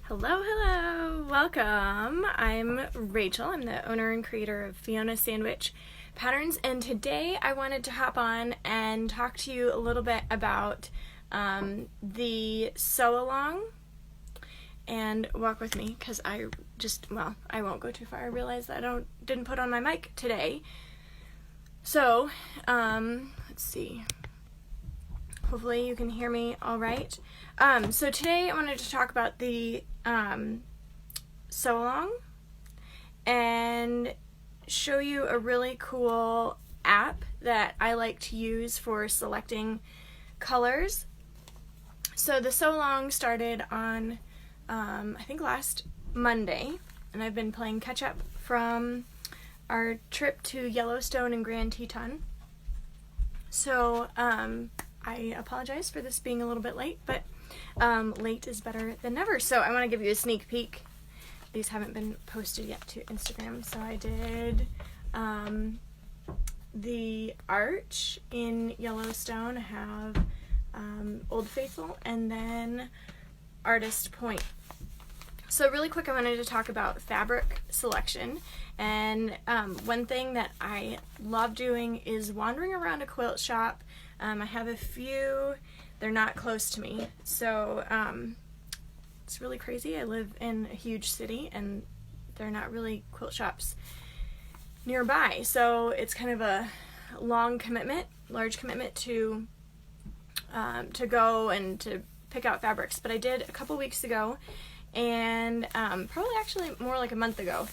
Hello, hello, welcome. I'm Rachel. I'm the owner and creator of Fiona Sandwich Patterns, and today I wanted to hop on and talk to you a little bit about the sew along and walk with me because I won't go too far. I realized that I didn't put on my mic today. So, let's see. Hopefully you can hear me all right. So today I wanted to talk about the sew along and show you a really cool app that I like to use for selecting colors. So the sew along started on I think last Monday, and I've been playing catch up from our trip to Yellowstone and Grand Teton. So I apologize for this being a little bit late, but late is better than never. So I want to give you a sneak peek. These haven't been posted yet to Instagram. So I did the arch in Yellowstone. I have Old Faithful and then Artist Point. So really quick, I wanted to talk about fabric selection. And one thing that I love doing is wandering around a quilt shop. I have a few, they're not close to me, so it's really crazy. I live in a huge city and they're not really quilt shops nearby, so it's kind of a large commitment to go and to pick out fabrics. But I did a couple weeks ago, and probably actually more like a month ago,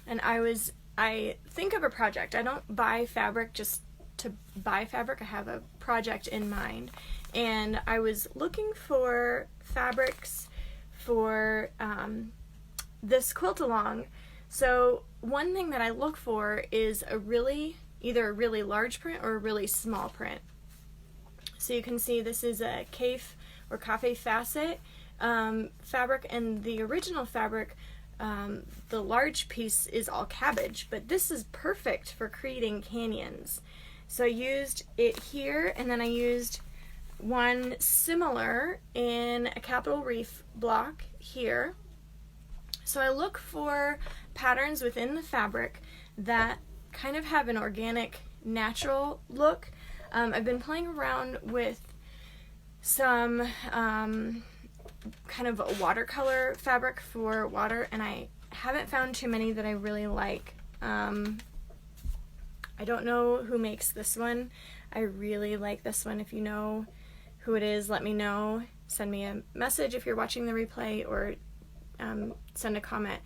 and I think of a project. I don't buy fabric just to buy fabric. I have a project in mind, and I was looking for fabrics for this quilt along. So one thing that I look for is either a really large print or a really small print. So you can see this is a Cafe or Cafe Facet fabric, and the original fabric, the large piece is all cabbage, but this is perfect for creating canyons. So I used it here, and then I used one similar in a Capital Reef block here. So I look for patterns within the fabric that kind of have an organic, natural look. I've been playing around with some kind of a watercolor fabric for water, and I haven't found too many that I really like. I don't know who makes this one. I really like this one. If you know who it is, let me know. Send me a message if you're watching the replay, or send a comment.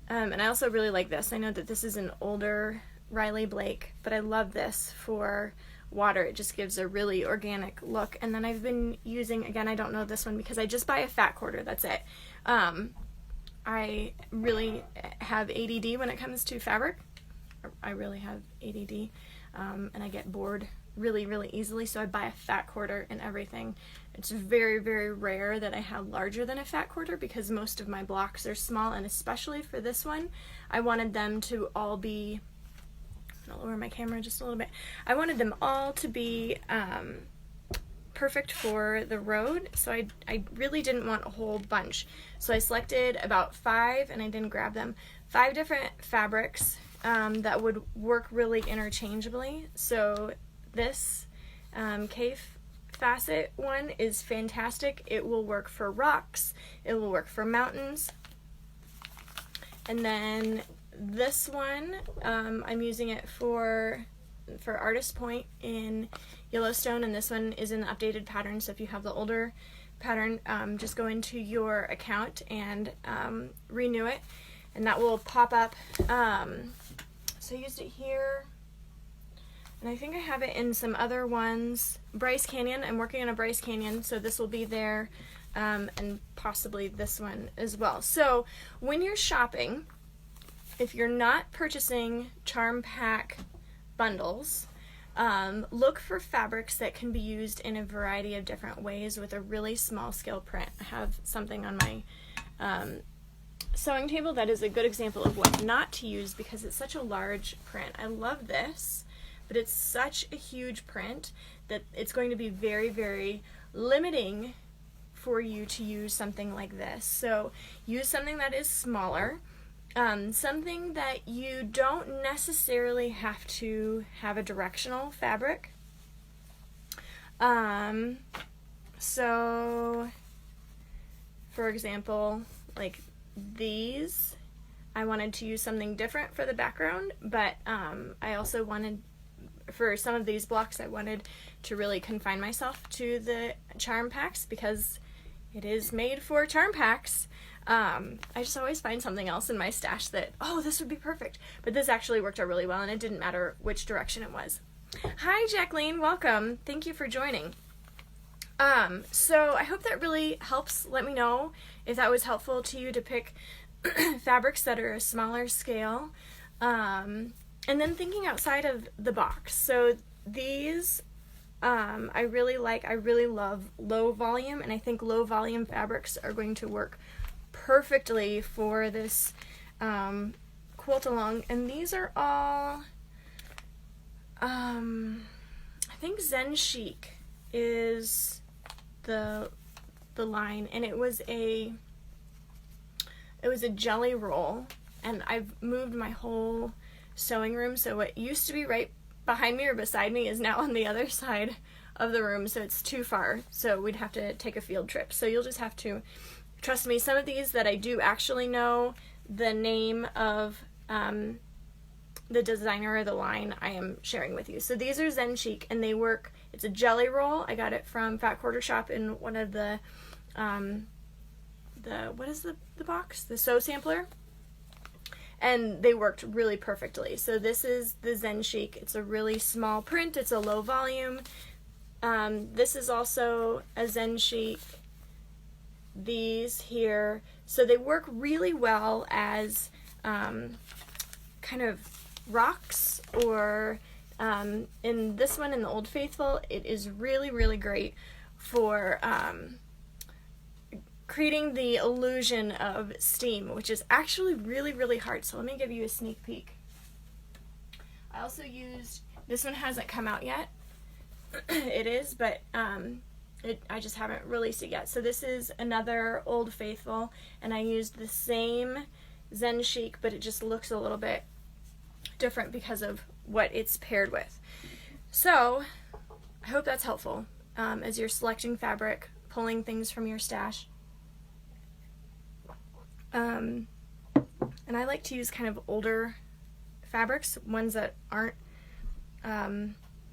And I also really like this. I know that this is an older Riley Blake, but I love this for water. It just gives a really organic look. And then I've been using, again, I don't know this one because I just buy a fat quarter, that's it. I really have ADD when it comes to fabric. I really have ADD, and I get bored really, really easily, so I buy a fat quarter and everything. It's very, very rare that I have larger than a fat quarter because most of my blocks are small, and especially for this one, I wanted them to all be, I'll lower my camera just a little bit, I wanted them all to be perfect for the road, so I really didn't want a whole bunch. So I selected about 5, and I didn't grab them, 5 different fabrics that would work really interchangeably. So this Cafe Facet one is fantastic. It will work for rocks, it will work for mountains. And then this one, I'm using it for Artist Point in Yellowstone, and this one is in the updated pattern. So if you have the older pattern, just go into your account and renew it, and that will pop up. So I used it here, and I think I have it in some other ones. Bryce Canyon, I'm working on a Bryce Canyon, so this will be there, and possibly this one as well. So when you're shopping, if you're not purchasing Charm Pack bundles, look for fabrics that can be used in a variety of different ways with a really small scale print. I have something on my sewing table that is a good example of what not to use because it's such a large print. I love this, but it's such a huge print that it's going to be very, very limiting for you to use something like this. So use something that is smaller, something that you don't necessarily have to have a directional fabric. So for example, like these, I wanted to use something different for the background, but I also wanted, for some of these blocks, I wanted to really confine myself to the charm packs because it is made for charm packs. I just always find something else in my stash that, oh, this would be perfect. But this actually worked out really well, and it didn't matter which direction it was. Hi, Jacqueline. Welcome. Thank you for joining. So I hope that really helps. Let me know if that was helpful to you to pick fabrics that are a smaller scale. And then thinking outside of the box. So these, I really love low volume, and I think low volume fabrics are going to work perfectly for this quilt along. And these are all, I think Zen Chic is the line, and it was a jelly roll, and I've moved my whole sewing room, so what used to be right behind me or beside me is now on the other side of the room, so it's too far, so we'd have to take a field trip. So you'll just have to trust me. Some of these that I do actually know the name of the designer or the line, I am sharing with you. So these are Zen Chic, and they work. It's a jelly roll. I got it from Fat Quarter Shop in one of the what is the box? The Sew Sampler. And they worked really perfectly. So this is the Zen Chic. It's a really small print. It's a low volume. This is also a Zen Chic. These here. So they work really well as kind of rocks, or in this one, in the Old Faithful, it is really, really great for creating the illusion of steam, which is actually really, really hard. So let me give you a sneak peek. I also used, this one hasn't come out yet. It is, but I just haven't released it yet. So this is another Old Faithful, and I used the same Zen Chic, but it just looks a little bit different because of what it's paired with. So I hope that's helpful as you're selecting fabric, pulling things from your stash. And I like to use kind of older fabrics, ones that aren't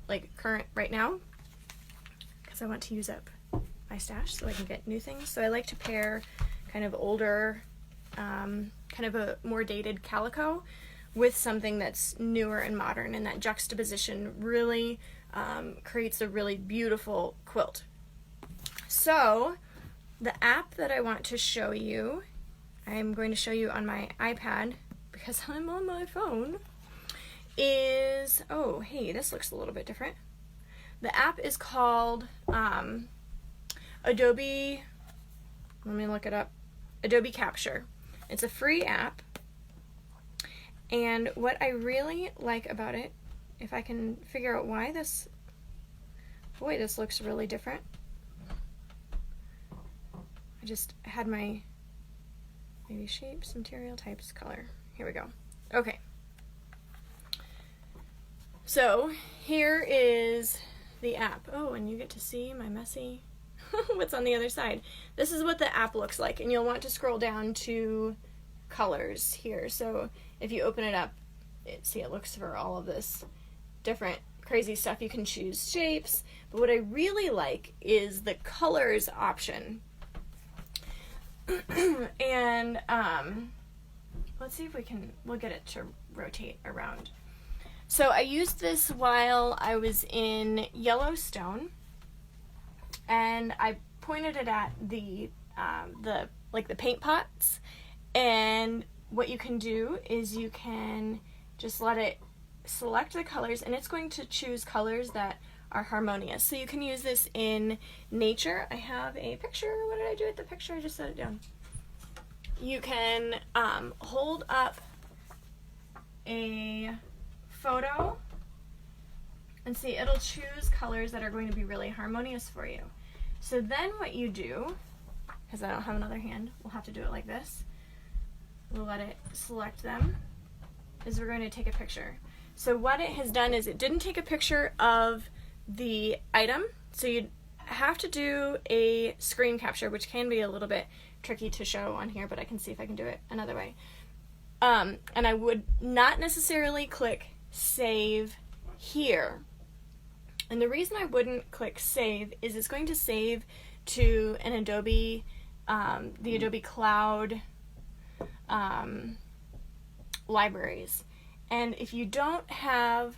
like current right now, because I want to use up my stash so I can get new things. So I like to pair kind of older, kind of a more dated calico with something that's newer and modern, and that juxtaposition really creates a really beautiful quilt. So the app that I want to show you, I'm going to show you on my iPad because I'm on my phone, is, oh hey, this looks a little bit different. The app is called Adobe, let me look it up, Adobe Capture. It's a free app, and what I really like about it, if I can figure out why this, boy, this looks really different. I just had my, maybe shapes, material types, color. Here we go. Okay. So here is the app. Oh, and you get to see my messy, what's on the other side. This is what the app looks like, and you'll want to scroll down to colors here. So if you open it up, see, it looks for all of this different crazy stuff. You can choose shapes, but what I really like is the colors option. And let's see if we'll get it to rotate around. So I used this while I was in Yellowstone, and I pointed it at the paint pots, and what you can do is you can just let it select the colors, and it's going to choose colors that are harmonious. So you can use this in nature. I have a picture. What did I do with the picture? I just set it down. You can hold up a photo and see, it'll choose colors that are going to be really harmonious for you. So then what you do because I don't have another hand, we'll have to do it like this. We'll let it select them, is we're going to take a picture. So what it has done is it didn't take a picture of the item, so you'd have to do a screen capture, which can be a little bit tricky to show on here, but I can see if I can do it another way. And I would not necessarily click save here. And the reason I wouldn't click save is it's going to save to an Adobe, the Adobe Cloud libraries. And if you don't have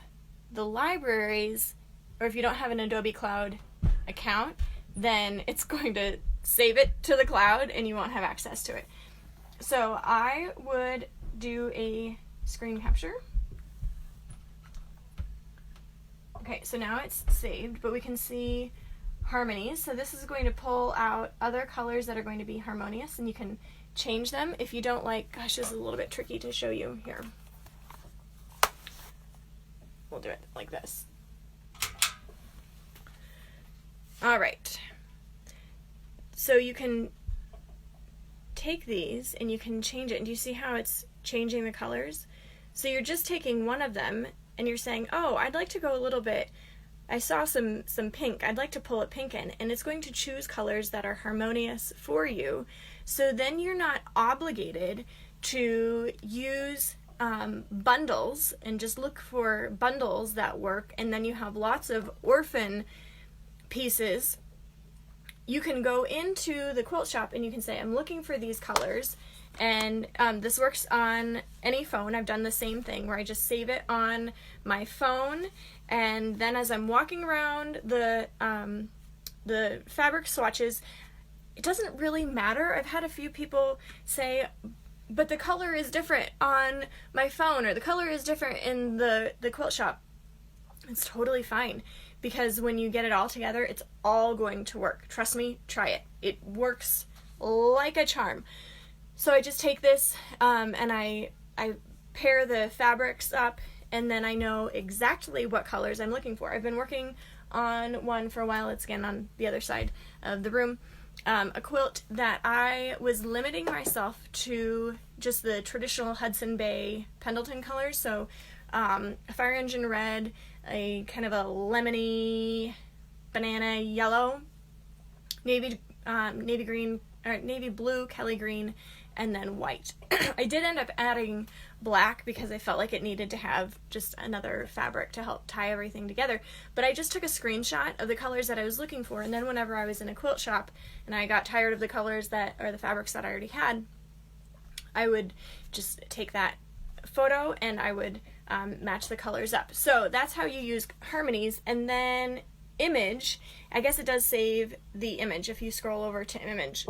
the libraries, or if you don't have an Adobe Cloud account, then it's going to save it to the cloud and you won't have access to it. So I would do a screen capture. Okay, so now it's saved, but we can see harmonies. So this is going to pull out other colors that are going to be harmonious, and you can change them if you don't like. Gosh, this is a little bit tricky to show you here. We'll do it like this. All right. So you can take these and you can change it. And do you see how it's changing the colors? So you're just taking one of them and you're saying, oh, I'd like to go a little bit, I saw some pink, I'd like to pull a pink in, and it's going to choose colors that are harmonious for you. So then you're not obligated to use bundles and just look for bundles that work, and then you have lots of orphan pieces. You can go into the quilt shop and you can say, I'm looking for these colors, and this works on any phone. I've done the same thing where I just save it on my phone, and then as I'm walking around the fabric swatches, it doesn't really matter. I've had a few people say, but the color is different on my phone, or the color is different in the quilt shop. It's totally fine, because when you get it all together, it's all going to work. Trust me, try it. It works like a charm. So I just take this and I pair the fabrics up, and then I know exactly what colors I'm looking for. I've been working on one for a while. It's again on the other side of the room. A quilt that I was limiting myself to just the traditional Hudson Bay Pendleton colors. So a fire engine red, a kind of a lemony banana yellow, navy green, or navy blue, Kelly green, and then white. I did end up adding black because I felt like it needed to have just another fabric to help tie everything together. But I just took a screenshot of the colors that I was looking for, and then whenever I was in a quilt shop and I got tired of the colors that, or the fabrics that I already had, I would just take that photo and I would match the colors up. So that's how you use harmonies. And then image, I guess it does save the image if you scroll over to image.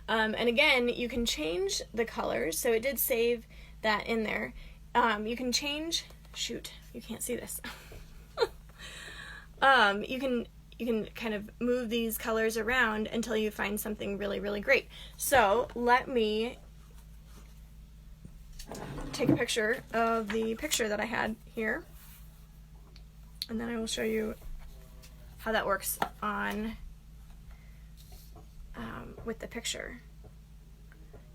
And again, you can change the colors, so it did save that in there. You can change, shoot, you can't see this. You can kind of move these colors around until you find something really, really great. So let me take a picture of the picture that I had here, and then I will show you how that works on with the picture.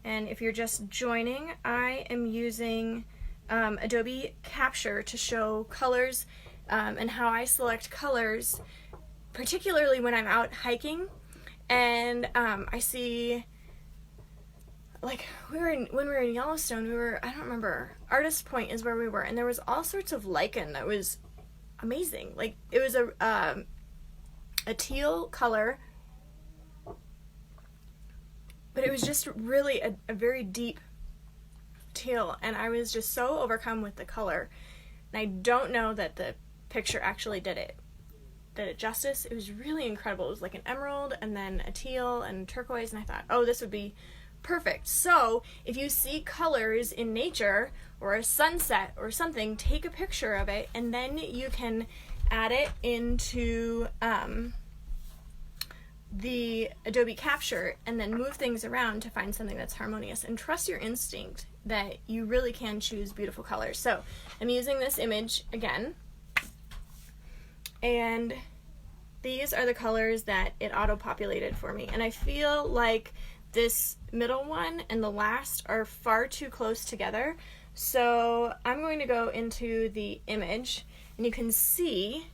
And if you're just joining, I am using Adobe Capture to show colors and how I select colors, particularly when I'm out hiking and I see, like when we were in Yellowstone, I don't remember, Artist Point is where we were, and there was all sorts of lichen that was amazing. Like it was a teal color, but it was just really a very deep teal, and I was just so overcome with the color. And I don't know that the picture actually did it justice. It was really incredible. It was like an emerald and then a teal and turquoise, and I thought, oh, this would be perfect. So if you see colors in nature or a sunset or something, take a picture of it, and then you can add it into the Adobe Capture and then move things around to find something that's harmonious, and trust your instinct that you really can choose beautiful colors. So I'm using this image again, and these are the colors that it auto-populated for me. And I feel like this middle one and the last are far too close together. So I'm going to go into the image, and you can see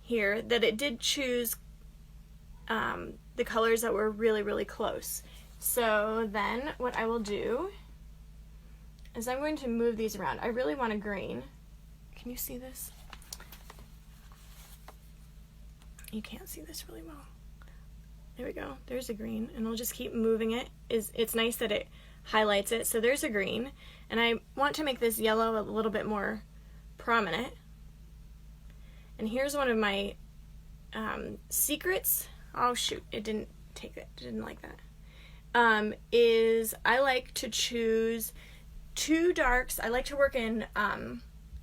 here that it did choose the colors that were really, really close. So then what I will do is I'm going to move these around. I really want a green. Can you see this? You can't see this really well. There we go. There's a green, and I'll just keep moving it. It's nice that it highlights it. So there's a green, and I want to make this yellow a little bit more prominent. And here's one of my secrets. Oh shoot, it didn't take it. Didn't like that. Is I like to choose two darks. I like to work in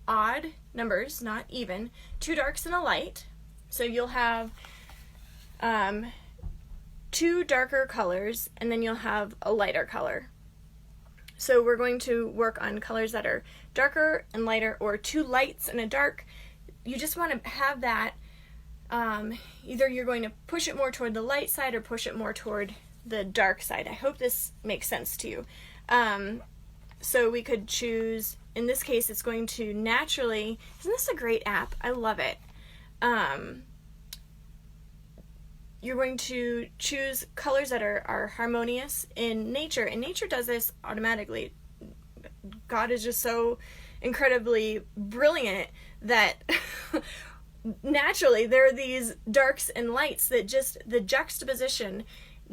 odd numbers, not even. Two darks and a light. So you'll have two darker colors, and then you'll have a lighter color. So we're going to work on colors that are darker and lighter, or two lights and a dark. You just want to have that, either you're going to push it more toward the light side or push it more toward the dark side. I hope this makes sense to you. So we could choose, in this case it's going to naturally, isn't this a great app? I love it. You're going to choose colors that are harmonious in nature, and nature does this automatically. God is just so incredibly brilliant that naturally there are these darks and lights that just, the juxtaposition,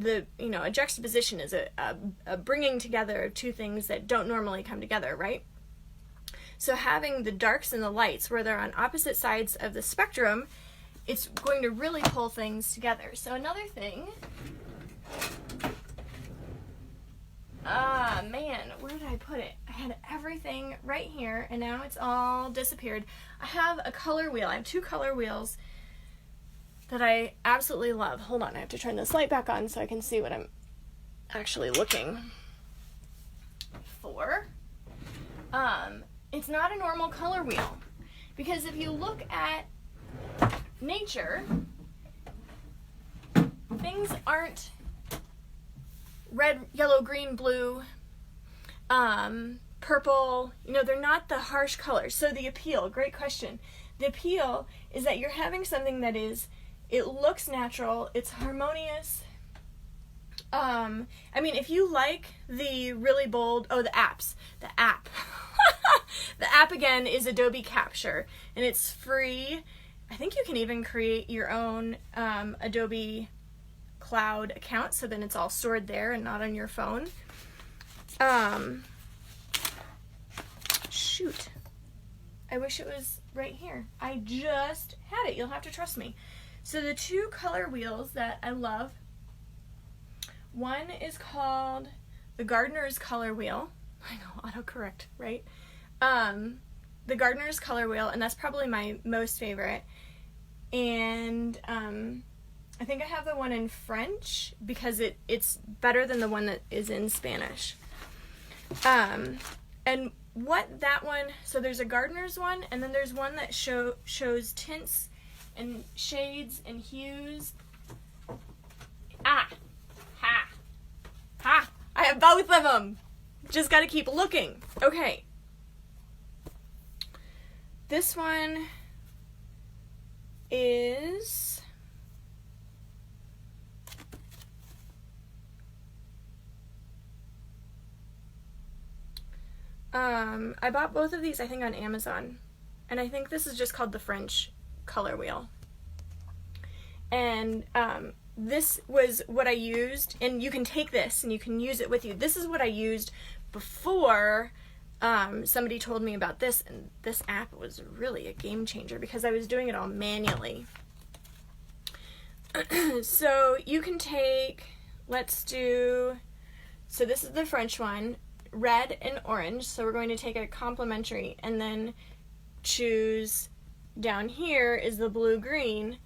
a juxtaposition is a bringing together of two things that don't normally come together, right? So having the darks and the lights where they're on opposite sides of the spectrum, it's going to really pull things together. So another thing, man, where did I put it? I had everything right here, and now it's all disappeared. I have a color wheel. I have two color wheels that I absolutely love. Hold on, I have to turn this light back on so I can see what I'm actually looking for. It's not a normal color wheel, because if you look at nature, things aren't red, yellow, green, blue, purple, they're not the harsh colors. So the appeal, great question. The appeal is that you're having something that it looks natural, it's harmonious. If you like the really bold, the app. The app again is Adobe Capture, and it's free. I think you can even create your own Adobe Cloud account, so then it's all stored there and not on your phone. Shoot. I wish it was right here. I just had it. You'll have to trust me. So the two color wheels that I love, one is called the Gardener's Color Wheel. I know, autocorrect, right? The Gardener's Color Wheel, and that's probably my most favorite. And I think I have the one in French because it's better than the one that is in Spanish. And what that one, so there's a gardener's one, and then there's one that shows tints and shades and hues. Ha! I have both of them! Just gotta keep looking. Okay. This one is I bought both of these, I think, on Amazon, and I think this is just called the French color wheel. And this was what I used, and you can take this and you can use it with you. This is what I used before somebody told me about this, and this app was really a game changer because I was doing it all manually. So you can take, so this is the French one, red and orange, so we're going to take a complementary and then choose down here is the blue-green.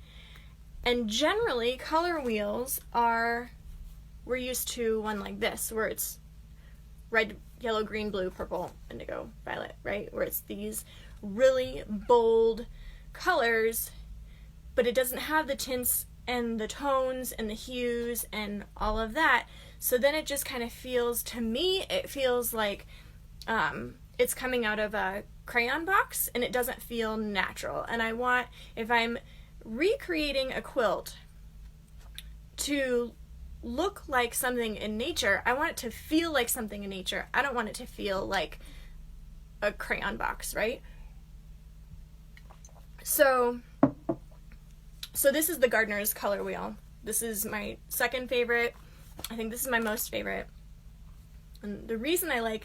And generally color wheels we're used to one like this where it's red, yellow, green, blue, purple, indigo, violet, right? Where it's these really bold colors, but it doesn't have the tints and the tones and the hues and all of that. So then it just kind of feels, to me, it feels like it's coming out of a crayon box, and it doesn't feel natural. And I want, if I'm recreating a quilt to look like something in nature, I want it to feel like something in nature. I don't want it to feel like a crayon box, right? So this is the Gardener's color wheel. This is my second favorite. I think this is my most favorite. And the reason I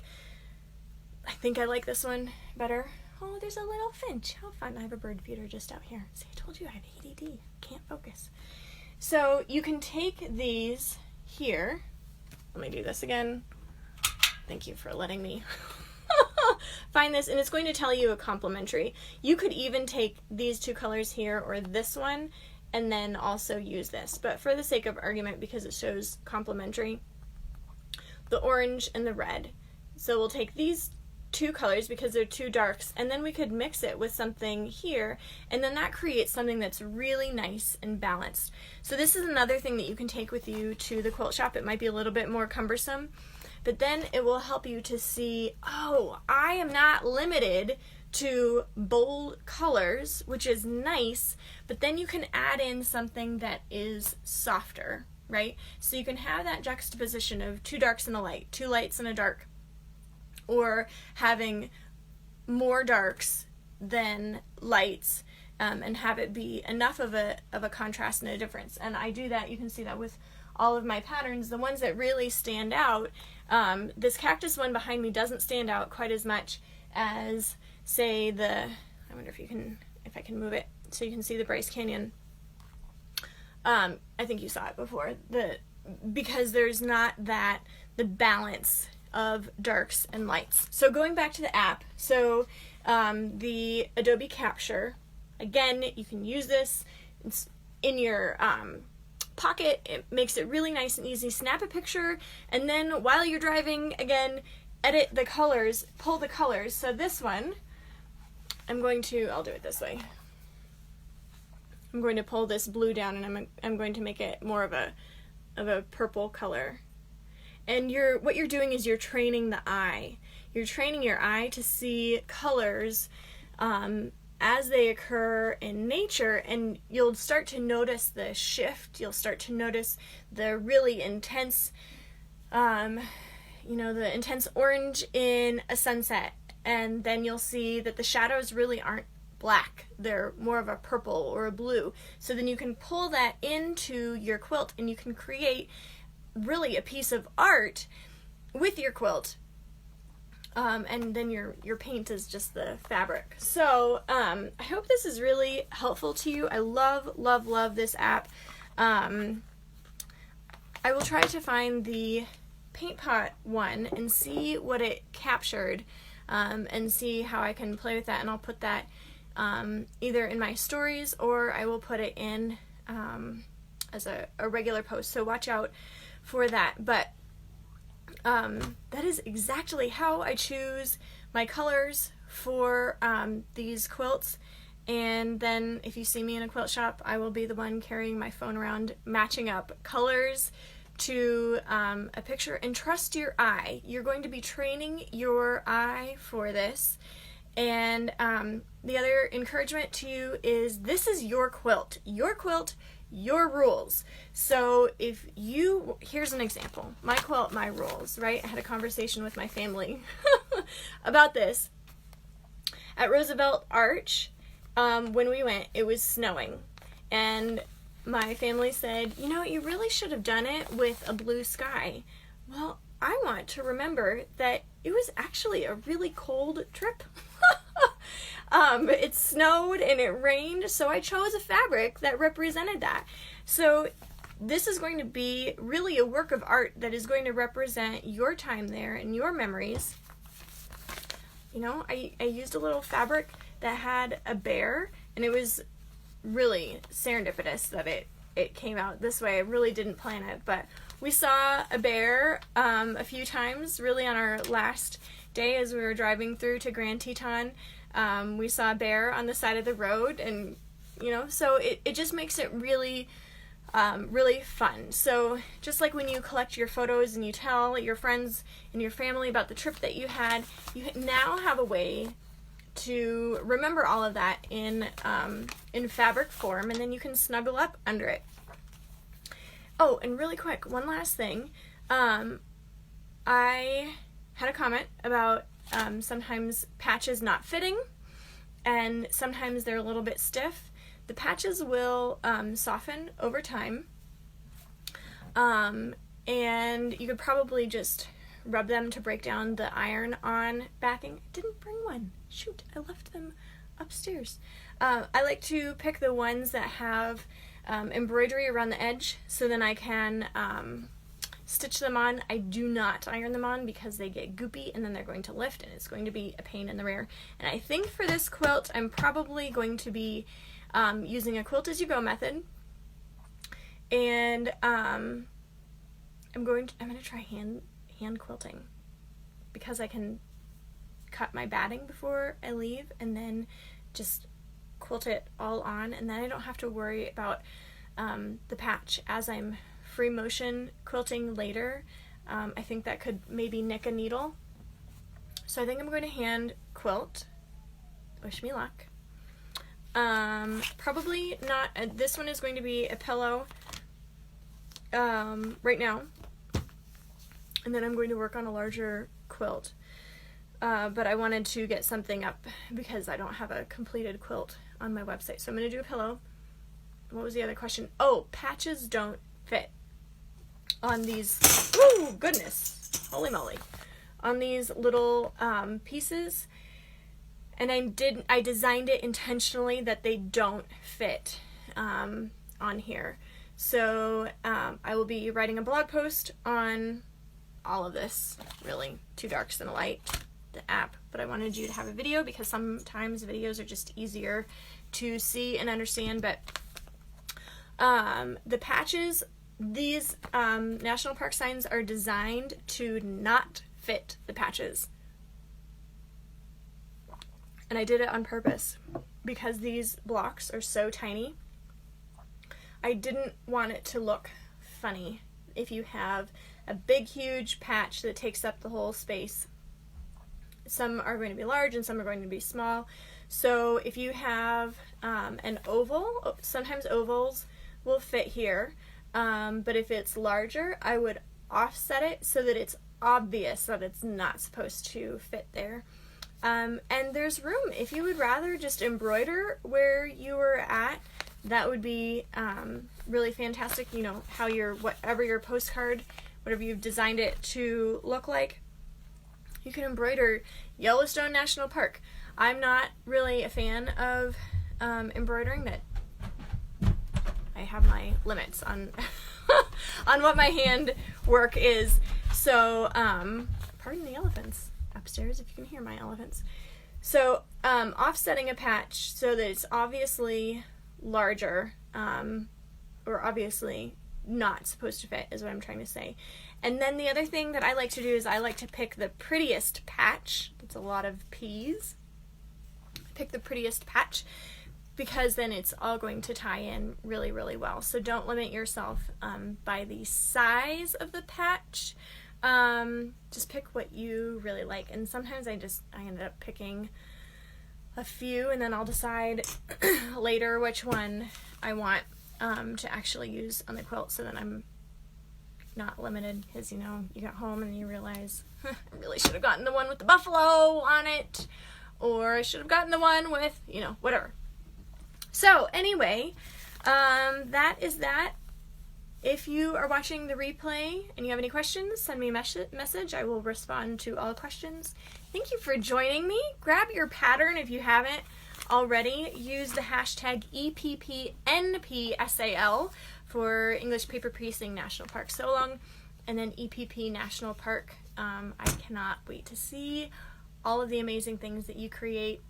think I like this one better. Oh, there's a little finch. How fun. I have a bird feeder just out here. See, I told you I have ADD. Can't focus. So you can take these here. Let me do this again. Thank you for letting me find this. And it's going to tell you a complementary. You could even take these two colors here or this one and then also use this. But for the sake of argument, because it shows complementary, the orange and the red. So we'll take these two colors because they're two darks, and then we could mix it with something here, and then that creates something that's really nice and balanced. So this is another thing that you can take with you to the quilt shop. It might be a little bit more cumbersome, but then it will help you to see, oh, I am not limited to bold colors, which is nice, but then you can add in something that is softer, right? So you can have that juxtaposition of two darks and a light, two lights and a dark, or having more darks than lights, and have it be enough of a contrast and a difference. And I do that, you can see that with all of my patterns. The ones that really stand out, this cactus one behind me doesn't stand out quite as much as, say, I wonder if I can move it so you can see the Bryce Canyon. I think you saw it before, because there's not the balance of darks and lights. So going back to the app, so the Adobe Capture, again, you can use this. It's in your pocket. It makes it really nice and easy. Snap a picture, and then while you're driving, again, edit the colors, pull the colors. So this one, I'll do it this way. I'm going to pull this blue down, and I'm going to make it more of a purple color. And what you're doing is you're training the eye. You're training your eye to see colors as they occur in nature, and you'll start to notice the shift. You'll start to notice the really intense, the intense orange in a sunset, and then you'll see that the shadows really aren't black. They're more of a purple or a blue. So then you can pull that into your quilt, and you can create really a piece of art with your quilt, and then your paint is just the fabric. So I hope this is really helpful to you. I love this app. I will try to find the paint pot one and see what it captured, and see how I can play with that, and I'll put that either in my stories, or I will put it in as a regular post, so watch out for that. But that is exactly how I choose my colors for these quilts. And then if you see me in a quilt shop, I will be the one carrying my phone around, matching up colors to a picture. And trust your eye. You're going to be training your eye for this. And the other encouragement to you is, this is your quilt, your rules. So here's an example. My quilt, my rules, right? I had a conversation with my family about this. At Roosevelt Arch, when we went, it was snowing. And my family said, you really should have done it with a blue sky. Well, I want to remember that it was actually a really cold trip. It snowed and it rained, so I chose a fabric that represented that. So this is going to be really a work of art that is going to represent your time there and your memories. I used a little fabric that had a bear, and it was really serendipitous that it came out this way. I really didn't plan it, but we saw a bear a few times, really on our last day as we were driving through to Grand Teton. We saw a bear on the side of the road, and you know, so it just makes it really, really fun. So just like when you collect your photos and you tell your friends and your family about the trip that you had, you now have a way to remember all of that in fabric form, and then you can snuggle up under it. Oh, and really quick, one last thing. I had a comment about sometimes patches not fitting, and sometimes they're a little bit stiff. The patches will soften over time, and you could probably just rub them to break down the iron-on backing. I didn't bring one. Shoot, I left them upstairs. I like to pick the ones that have embroidery around the edge, so then I can stitch them on. I do not iron them on because they get goopy and then they're going to lift and it's going to be a pain in the rear. And I think for this quilt I'm probably going to be using a quilt as you go method, and I'm going to try hand quilting, because I can cut my batting before I leave and then just quilt it all on, and then I don't have to worry about the patch as I'm free motion quilting later. I think that could maybe nick a needle. So I think I'm going to hand quilt. Wish me luck. Probably not, this one is going to be a pillow right now, and then I'm going to work on a larger quilt. But I wanted to get something up because I don't have a completed quilt on my website. So I'm going to do a pillow. What was the other question? Oh, patches don't fit on these, oh goodness, holy moly, on these little pieces. And I designed it intentionally that they don't fit on here. So I will be writing a blog post on all of this, really, Two Darks Than a Light, the app, but I wanted you to have a video because sometimes videos are just easier to see and understand. But the patches, these national park signs are designed to not fit the patches, and I did it on purpose because these blocks are so tiny. I didn't want it to look funny if you have a big huge patch that takes up the whole space. Some are going to be large and some are going to be small. So if you have an oval, sometimes ovals will fit here, but if it's larger, I would offset it so that it's obvious that it's not supposed to fit there. And there's room. If you would rather just embroider where you were at, that would be really fantastic. You know, how whatever your postcard, whatever you've designed it to look like, you can embroider Yellowstone National Park. I'm not really a fan of embroidering. That I have my limits on on what my hand work is. So pardon the elephants upstairs if you can hear my elephants. So offsetting a patch so that it's obviously larger, or obviously not supposed to fit, is what I'm trying to say. And then the other thing that I like to do is I like to pick the prettiest patch. That's a lot of P's. Pick the prettiest patch, because then it's all going to tie in really, really well. So don't limit yourself by the size of the patch. Just pick what you really like. And sometimes I ended up picking a few, and then I'll decide later which one I want to actually use on the quilt, so that I'm not limited, because you know, you got home and you realize I really should have gotten the one with the buffalo on it, or I should have gotten the one with, you know, whatever. So anyway, that is that. If you are watching the replay and you have any questions, send me a message. I will respond to all questions. Thank you for joining me. Grab your pattern if you haven't already. Use the hashtag EPPNPSAL for English Paper Piecing National Park So Long, and then EPP National Park. I cannot wait to see all of the amazing things that you create.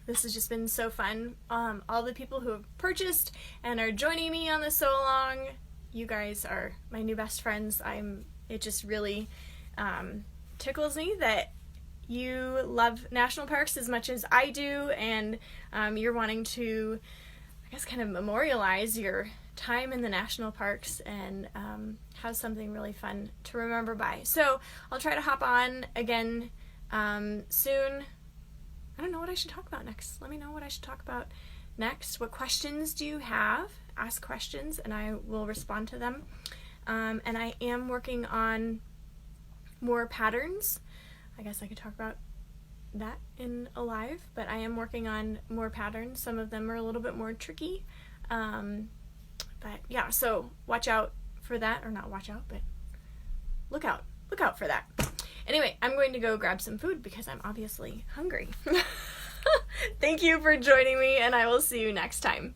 This has just been so fun. All the people who have purchased and are joining me on the So Long, you guys are my new best friends. It just really tickles me that you love national parks as much as I do, and you're wanting to guess, kind of memorialize your time in the national parks and have something really fun to remember by. So I'll try to hop on again soon. I don't know what I should talk about next. Let me know what I should talk about next. What questions do you have? Ask questions and I will respond to them. And I am working on more patterns. I guess I could talk about that in a live, but I am working on more patterns. Some of them are a little bit more tricky. But yeah, so watch out for that, or not watch out, but look out for that. Anyway, I'm going to go grab some food because I'm obviously hungry. Thank you for joining me, and I will see you next time.